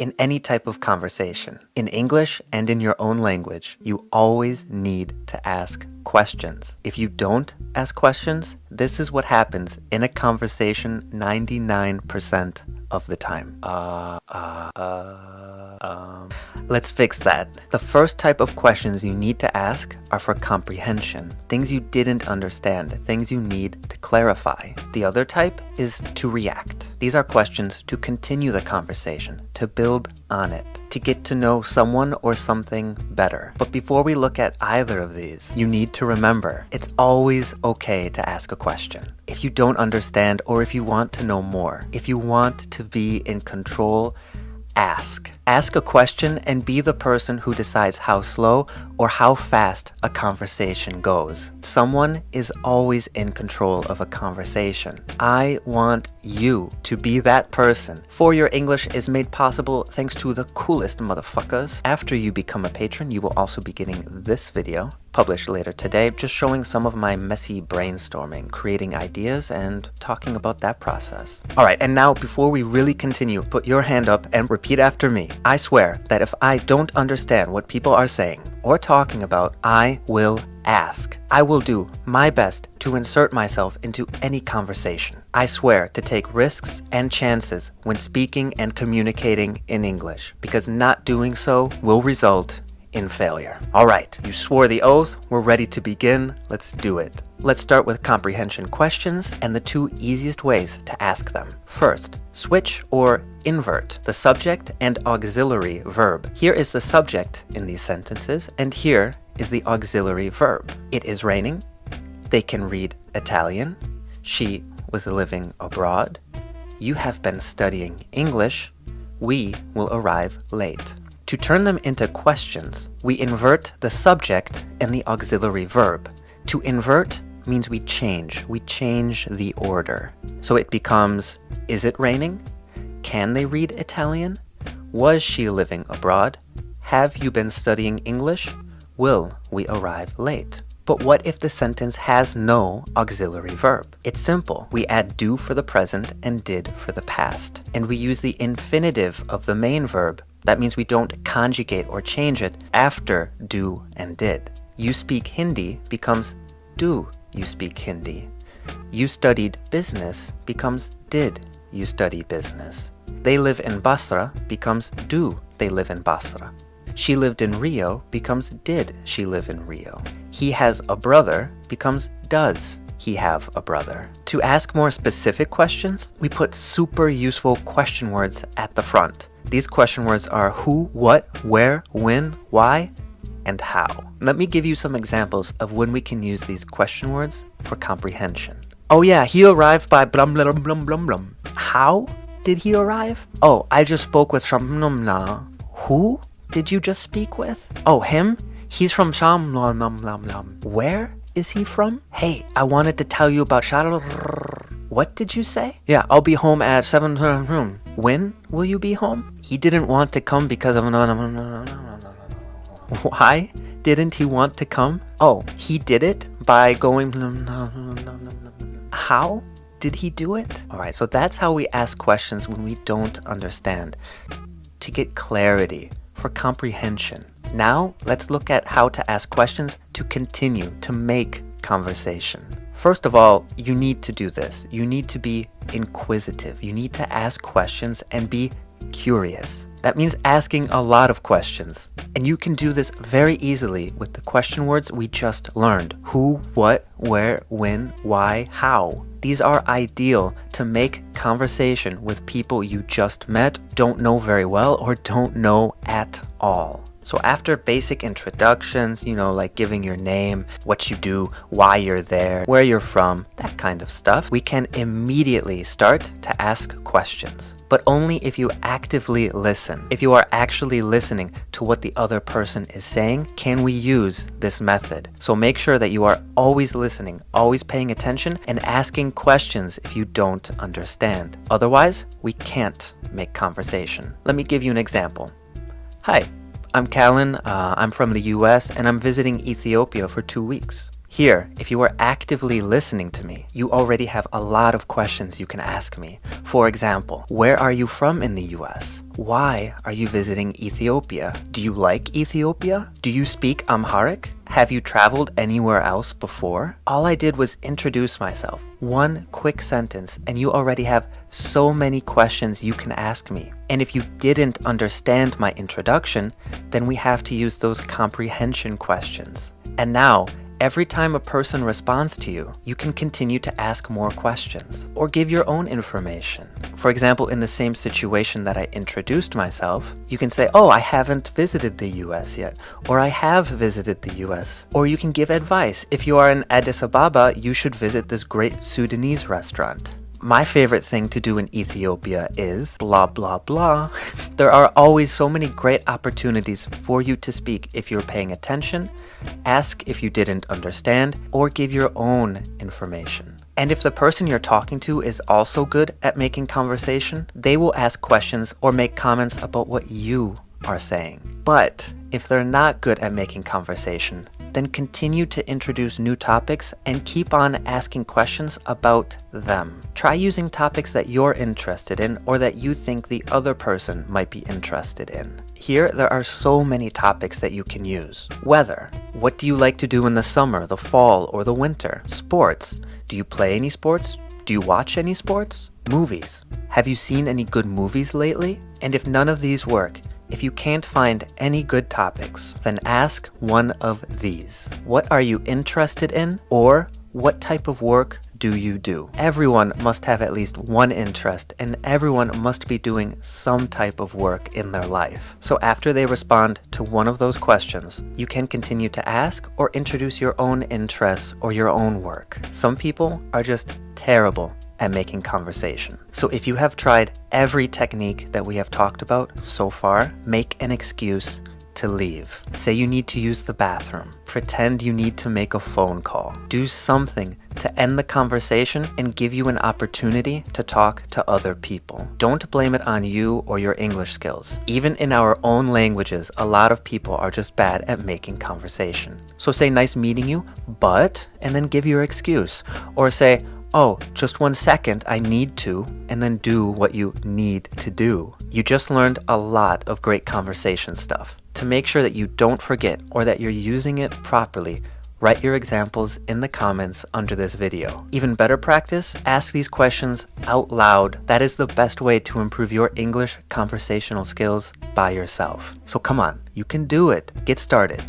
In any type of conversation, in English and in your own language, you always need to ask questions. If you don't ask questions, this is what happens in a conversation 99% of the time. Let's fix that. The first type of questions you need to ask are for comprehension, things you didn't understand, things you need to clarify. The other type is to react. These are questions to continue the conversation, to build on it, to get to know someone or something better. But before we look at either of these, you need to remember, it's always okay to ask a question. If you don't understand or if you want to know more, if you want to be in control, ask. Ask a question and be the person who decides how slow or how fast a conversation goes. Someone is always in control of a conversation. I want you to be that person. For Your English is made possible thanks to the coolest motherfuckers. After you become a patron, you will also be getting this video published later today, just showing some of my messy brainstorming, creating ideas, and talking about that process. All right, and now before we really continue, put your hand up and repeat after me. I swear that if I don't understand what people are saying or talking about, I will ask. I will do my best to insert myself into any conversation. I swear to take risks and chances when speaking and communicating in English, because not doing so will result in failure. All right, you swore the oath. We're ready to begin. Let's do it. Let's start with comprehension questions and the two easiest ways to ask them. First, switch or invert the subject and auxiliary verb. Here is the subject in these sentences, and here is the auxiliary verb. It is raining. They can read Italian. She was living abroad. You have been studying English. We will arrive late. To turn them into questions, we invert the subject and the auxiliary verb. To invert means we change the order. So it becomes, is it raining? Can they read Italian? Was she living abroad? Have you been studying English? Will we arrive late? But what if the sentence has no auxiliary verb? It's simple. We add do for the present and did for the past. And we use the infinitive of the main verb. That means we don't conjugate or change it after do and did. You speak Hindi becomes do you speak Hindi. You studied business becomes did you study business. They live in Basra becomes do they live in Basra. She lived in Rio becomes did she live in Rio. He has a brother becomes does he have a brother. To ask more specific questions, we put super useful question words at the front. These question words are who, what, where, when, why, and how. Let me give you some examples of when we can use these question words for comprehension. Oh yeah, he arrived by blum blum blum blum blum. How did he arrive? Oh, I just spoke with Sham. Who did you just speak with? Oh, him? He's from Sham. Where is he from? Hey, I wanted to tell you about What did you say? Yeah, I'll be home at 7. When will you be home? He didn't want to come because of Why didn't he want to come? Oh, he did it by going How did he do it? All right, so that's how we ask questions when we don't understand, to get clarity, for comprehension. Now, let's look at how to ask questions to continue to make conversation. First of all, you need to do this. You need to be inquisitive. You need to ask questions and be curious. That means asking a lot of questions. And you can do this very easily with the question words we just learned. Who, what, where, when, why, how. These are ideal to make conversation with people you just met, don't know very well, or don't know at all. So after basic introductions, like giving your name, what you do, why you're there, where you're from, that kind of stuff, we can immediately start to ask questions. But only if you actively listen. If you are actually listening to what the other person is saying, can we use this method. So make sure that you are always listening, always paying attention, and asking questions if you don't understand. Otherwise, we can't make conversation. Let me give you an example. Hi. I'm Callan, I'm from the US, and I'm visiting Ethiopia for 2 weeks. Here, if you are actively listening to me, you already have a lot of questions you can ask me. For example, where are you from in the US? Why are you visiting Ethiopia? Do you like Ethiopia? Do you speak Amharic? Have you traveled anywhere else before? All I did was introduce myself. One quick sentence, and you already have so many questions you can ask me. And if you didn't understand my introduction, then we have to use those comprehension questions. And now, every time a person responds to you, you can continue to ask more questions or give your own information. For example, in the same situation that I introduced myself, you can say, oh, I haven't visited the US yet, or I have visited the US. Or you can give advice. If you are in Addis Ababa, you should visit this great Sudanese restaurant. My favorite thing to do in Ethiopia is blah, blah, blah. There are always so many great opportunities for you to speak if you're paying attention, ask if you didn't understand, or give your own information. And if the person you're talking to is also good at making conversation, they will ask questions or make comments about what you are saying. But if they're not good at making conversation, then continue to introduce new topics and keep on asking questions about them. Try using topics that you're interested in or that you think the other person might be interested in. Here, there are so many topics that you can use. Weather. What do you like to do in the summer, the fall, or the winter? Sports. Do you play any sports? Do you watch any sports? Movies. Have you seen any good movies lately? And if none of these work, if you can't find any good topics, then ask one of these. What are you interested in? Or what type of work do you do? Everyone must have at least one interest, and everyone must be doing some type of work in their life. So after they respond to one of those questions, you can continue to ask or introduce your own interests or your own work. Some people are just terrible at making conversation. So if you have tried every technique that we have talked about so far, make an excuse to leave. Say you need to use the bathroom. Pretend you need to make a phone call. Do something to end the conversation and give you an opportunity to talk to other people. Don't blame it on you or your English skills. Even in our own languages, a lot of people are just bad at making conversation. So say nice meeting you, but, and then give your excuse. Or say, oh, just 1 second, I need to, and then do what you need to do. You just learned a lot of great conversation stuff. To make sure that you don't forget or that you're using it properly, write your examples in the comments under this video. Even better practice, ask these questions out loud. That is the best way to improve your English conversational skills by yourself. So come on, you can do it. Get started.